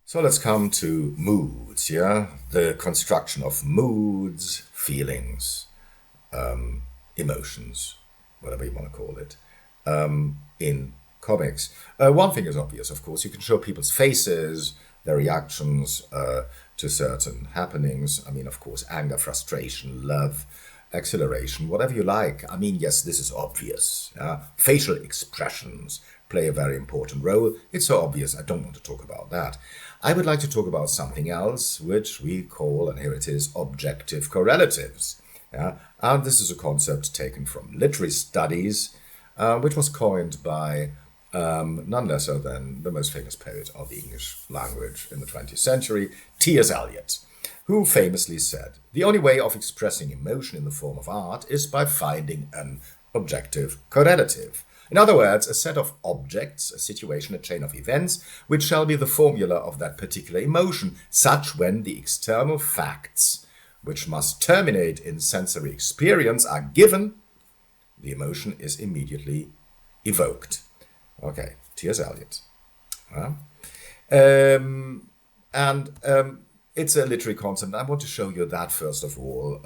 So let's come to moods, yeah? The construction of moods, feelings, emotions, whatever you want to call it, in comics. One thing is obvious, of course. You can show people's faces, their reactions to certain happenings. I mean, of course, anger, frustration, love, exhilaration, whatever you like. I mean, yes, this is obvious. Facial expressions play a very important role. It's so obvious, I don't want to talk about that. I would like to talk about something else, which we call, and here it is, objective correlatives. And this is a concept taken from literary studies, which was coined by none lesser than the most famous poet of the English language in the 20th century, T.S. Eliot, who famously said, "The only way of expressing emotion in the form of art is by finding an objective correlative. In other words, a set of objects, a situation, a chain of events, which shall be the formula of that particular emotion, such when the external facts, which must terminate in sensory experience, are given, the emotion is immediately evoked." Okay, T.S. Eliot. It's a literary concept. I want to show you that first of all,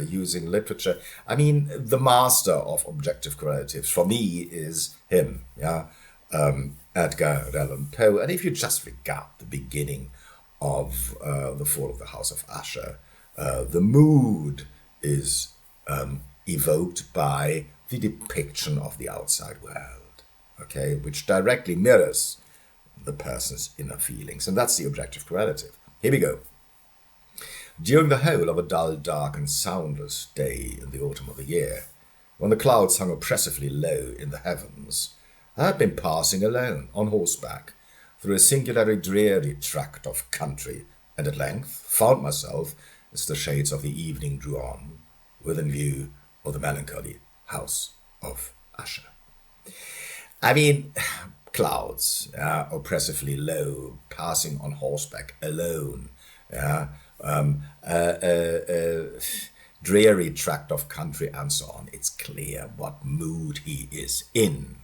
using literature. I mean, the master of objective correlatives for me is him, Edgar Allan Poe. And if you just regard the beginning of The Fall of the House of Usher, the mood is evoked by the depiction of the outside world, okay, which directly mirrors the person's inner feelings. And that's the objective correlative. Here we go. During the whole of a dull, dark, and soundless day in the autumn of the year, when the clouds hung oppressively low in the heavens, I had been passing alone, on horseback, through a singularly dreary tract of country, and at length found myself, as the shades of the evening drew on, within view of the melancholy house of Usher. I mean, clouds, oppressively low, passing on horseback alone, dreary tract of country, and so on. It's clear what mood he is in.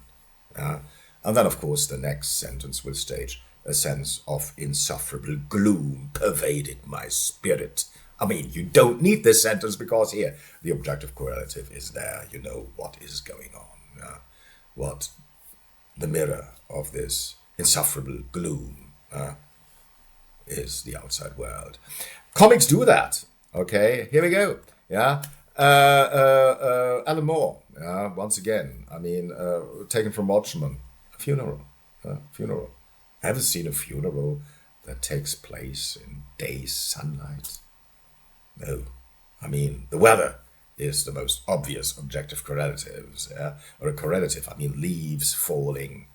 And then, of course, the next sentence will state, "A sense of insufferable gloom pervaded my spirit." I mean, you don't need this sentence because here the objective correlative is there. You know what is going on. What the mirror of this insufferable gloom is the outside world. Comics do that. Okay, here we go. Alan Moore. Once again, I mean, taken from Watchmen. A funeral. Funeral. Ever seen a funeral that takes place in day's sunlight? No. I mean, the weather is the most obvious objective correlatives, or a correlative. I mean, leaves falling,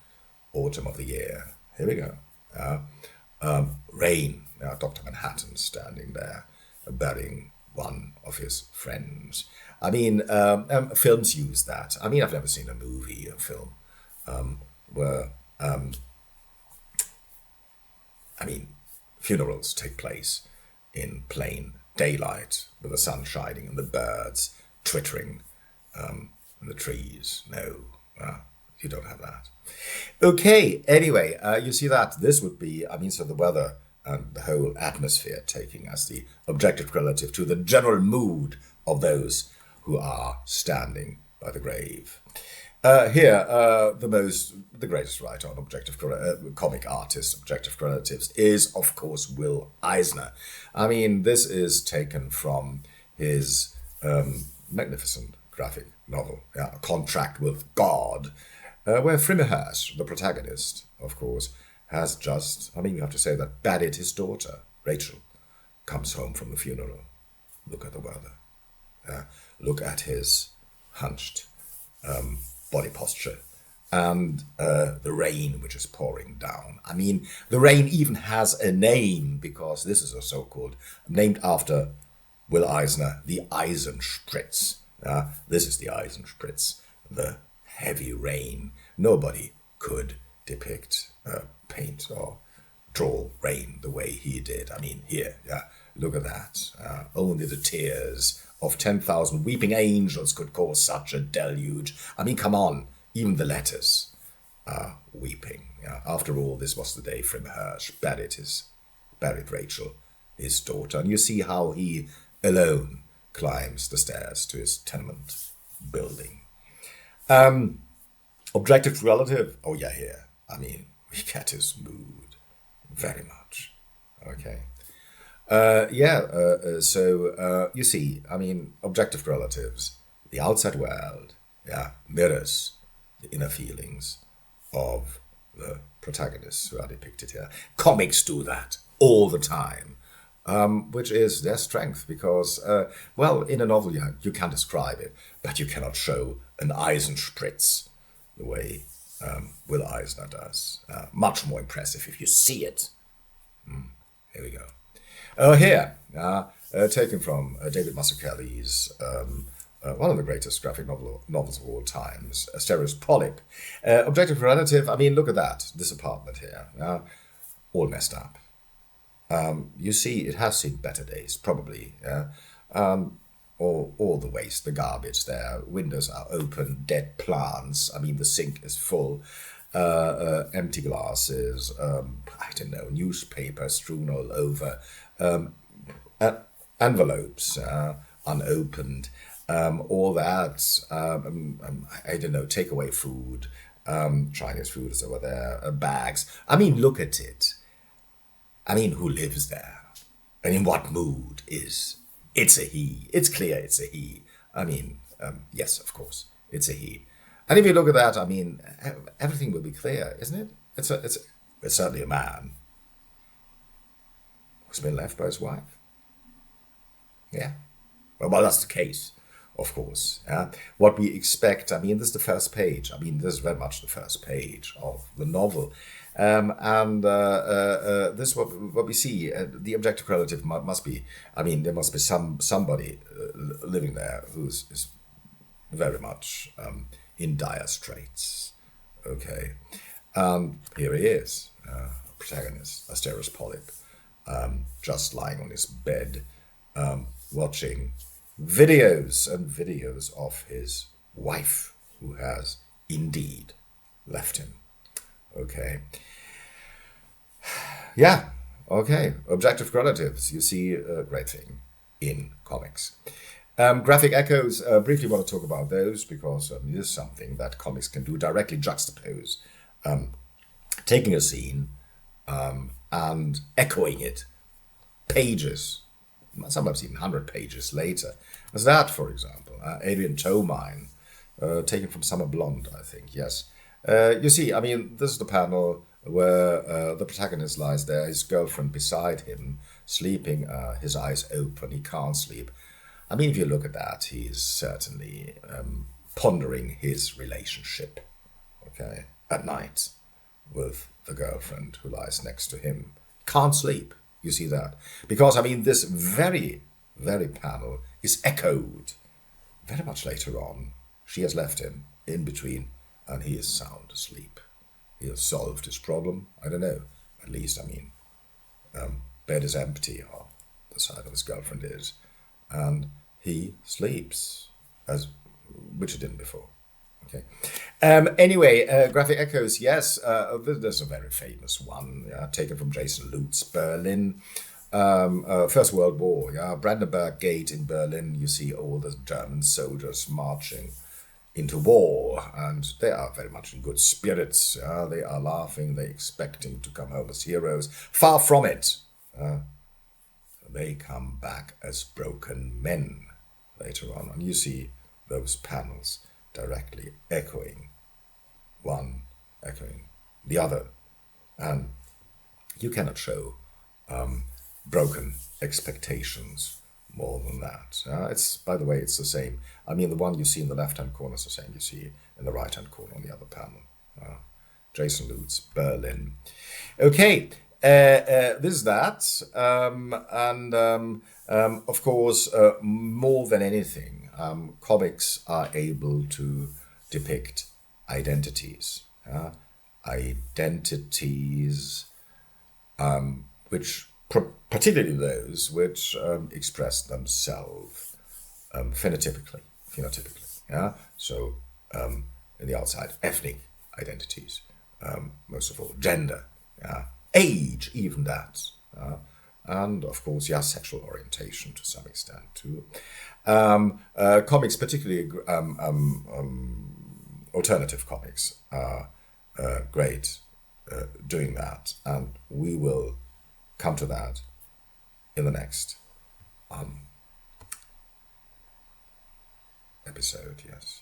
autumn of the year. Here we go. Rain. Dr. Manhattan standing there, burying one of his friends. I mean, films use that. I mean, I've never seen a movie, a film, where, funerals take place in plain daylight with the sun shining and the birds twittering in the trees. No, you don't have that. Okay, anyway, you see that this would be, so the weather and the whole atmosphere taking as the objective relative to the general mood of those who are standing by the grave. The greatest writer on comic artist, objective relatives, is, of course, Will Eisner. I mean, this is taken from his magnificent graphic novel, A Contract with God, where Frimmerhurst, the protagonist, of course, has just, you have to say that Badit, his daughter, Rachel, comes home from the funeral. Look at the weather. Look at his hunched body posture. And the rain which is pouring down. I mean, the rain even has a name, because this is a so-called, named after Will Eisner, the Eisenspritz. This is the Eisenspritz, the heavy rain. Nobody could depict, paint or draw rain the way he did. I mean, here, look at that. Only the tears of 10,000 weeping angels could cause such a deluge. I mean, come on, even the letters are weeping. After all, this was the day Frimmerhurst, Badit, his buried Rachel, his daughter, and you see how he alone climbs the stairs to his tenement building. Objective relative, oh yeah, here. I mean, we get his mood very much. Okay. So you see, I mean, objective relatives, the outside world, mirrors the inner feelings of the protagonists who are depicted here. Comics do that all the time, which is their strength because, in a novel you can describe it, but you cannot show an Eisenspritz the way Will Eisner does. Much more impressive if you see it. Here we go. Here, taken from David Mazzucchelli's one of the greatest graphic novels of all times, Asterios Polyp. Objective relative, I mean, look at that, this apartment here, all messed up. You see, it has seen better days, probably. All the waste, the garbage there, windows are open, dead plants, I mean, the sink is full, empty glasses, newspaper strewn all over, envelopes unopened, all that, takeaway food, Chinese food is over there, bags. I mean, look at it. I mean, who lives there? And in what mood is? It's a he. It's clear it's a he. I mean, yes, of course, it's a he. And if you look at that, I mean, everything will be clear, isn't it? It's certainly a man who's been left by his wife. Yeah. Well, that's the case, of course. What we expect, I mean, this is the first page. I mean, this is very much the first page of the novel. This is what we see. The objective relative must be, I mean, there must be somebody living there is very much in dire straits. Okay. Here he is, protagonist, Asterios Polyp, just lying on his bed, watching videos and videos of his wife, who has indeed left him. Okay. Yeah. Okay. Objective relatives. You see a great thing in comics. Graphic echoes. Briefly want to talk about those because it is something that comics can do. Directly juxtapose, taking a scene and echoing it pages, sometimes even 100 pages later. As that, for example, Adrian Tomine, taken from Summer Blonde, I think. Yes. You see, I mean, this is the panel where the protagonist lies there, his girlfriend beside him, sleeping, his eyes open, he can't sleep. I mean, if you look at that, he is certainly pondering his relationship, okay, at night with the girlfriend who lies next to him. Can't sleep, you see that? Because, I mean, this very, very panel is echoed very much later on. She has left him in between, and he is sound asleep. He has solved his problem. I don't know. At least, I mean, bed is empty, or the side of his girlfriend is, and he sleeps, which he didn't before. Okay. Anyway, graphic echoes. Yes, there's a very famous one, taken from Jason Lutz's Berlin. First World War. Brandenburg Gate in Berlin. You see all the German soldiers marching into war, and they are very much in good spirits. They are laughing, they're expecting to come home as heroes. Far from it. They come back as broken men later on, and you see those panels directly echoing the other. And you cannot show broken expectations more than that. It's, by the way, it's the same. I mean, the one you see in the left-hand corner is the same you see in the right-hand corner on the other panel. Jason Lutz, Berlin. Okay, this is that. Of course, more than anything, comics are able to depict identities. Identities which particularly those which express themselves phenotypically. So in the outside, ethnic identities, most of all, gender, age, even that. and of course, yeah, sexual orientation to some extent too. Comics, particularly alternative comics, are great doing that, and we will come to that in the next episode. Yes.